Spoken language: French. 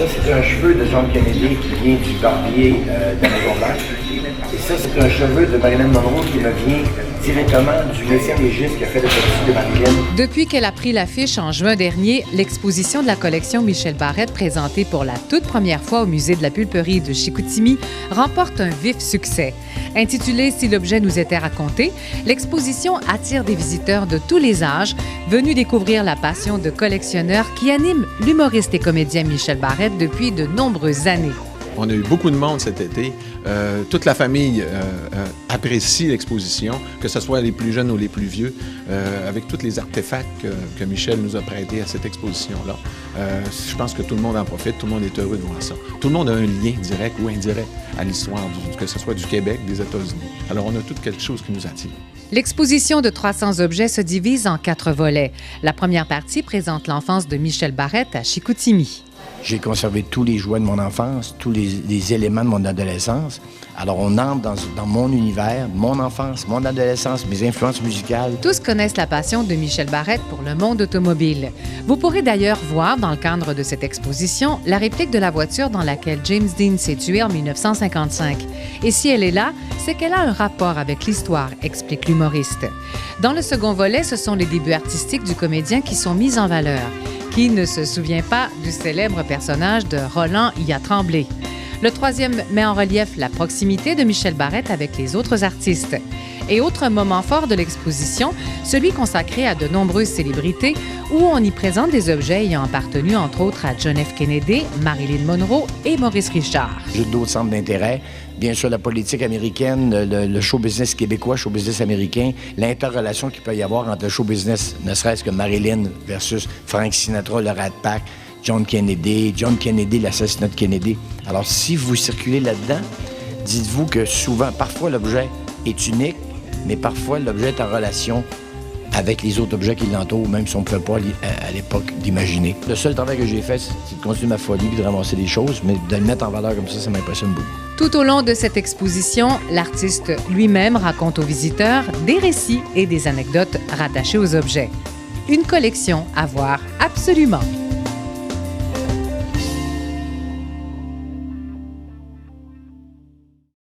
Ça, c'est un cheveu de John Kennedy qui vient du barbier de la Maison Blanche. Et ça, c'est un cheveu de Marilyn Monroe qui me vient directement du médecin légiste qui a fait l'autopsie de Marilyn. Depuis qu'elle a pris l'affiche en juin dernier, l'exposition de la collection Michel Barrette, présentée pour la toute première fois au Musée de la Pulperie de Chicoutimi, remporte un vif succès. Intitulée « Si l'objet nous était raconté », l'exposition attire des visiteurs de tous les âges venus découvrir la passion de collectionneur qui anime l'humoriste et comédien Michel Barrette depuis de nombreuses années. On a eu beaucoup de monde cet été. Toute la famille apprécie l'exposition, que ce soit les plus jeunes ou les plus vieux, avec tous les artefacts que Michel nous a prêtés à cette exposition-là. Je pense que tout le monde en profite, tout le monde est heureux de voir ça. Tout le monde a un lien direct ou indirect à l'histoire, que ce soit du Québec, des États-Unis. Alors, on a tout quelque chose qui nous attire. L'exposition de 300 objets se divise en 4 volets. La première partie présente l'enfance de Michel Barrette à Chicoutimi. J'ai conservé tous les jouets de mon enfance, tous les éléments de mon adolescence. Alors, on entre dans mon univers, mon enfance, mon adolescence, mes influences musicales. Tous connaissent la passion de Michel Barrette pour le monde automobile. Vous pourrez d'ailleurs voir, dans le cadre de cette exposition, la réplique de la voiture dans laquelle James Dean s'est tué en 1955. Et si elle est là, c'est qu'elle a un rapport avec l'histoire, explique l'humoriste. Dans le second volet, ce sont les débuts artistiques du comédien qui sont mis en valeur. Qui ne se souvient pas du célèbre personnage de Roland Y a Tremblay? Le troisième met en relief la proximité de Michel Barrette avec les autres artistes. Et autre moment fort de l'exposition, celui consacré à de nombreuses célébrités où on y présente des objets ayant appartenu entre autres à John F. Kennedy, Marilyn Monroe et Maurice Richard. J'ai d'autres centres d'intérêt. Bien sûr, la politique américaine, le show business québécois, show business américain, l'interrelation qu'il peut y avoir entre le show business, ne serait-ce que Marilyn versus Frank Sinatra, le Rat Pack, John Kennedy, l'assassinat de Kennedy. Alors, si vous circulez là-dedans, dites-vous que souvent, parfois, l'objet est unique, mais parfois, l'objet est en relation avec les autres objets qui l'entourent, même si on ne pouvait pas à l'époque d'imaginer. Le seul travail que j'ai fait, c'est de continuer ma folie et de ramasser des choses, mais de le mettre en valeur comme ça m'impressionne beaucoup. Tout au long de cette exposition, l'artiste lui-même raconte aux visiteurs des récits et des anecdotes rattachés aux objets. Une collection à voir absolument.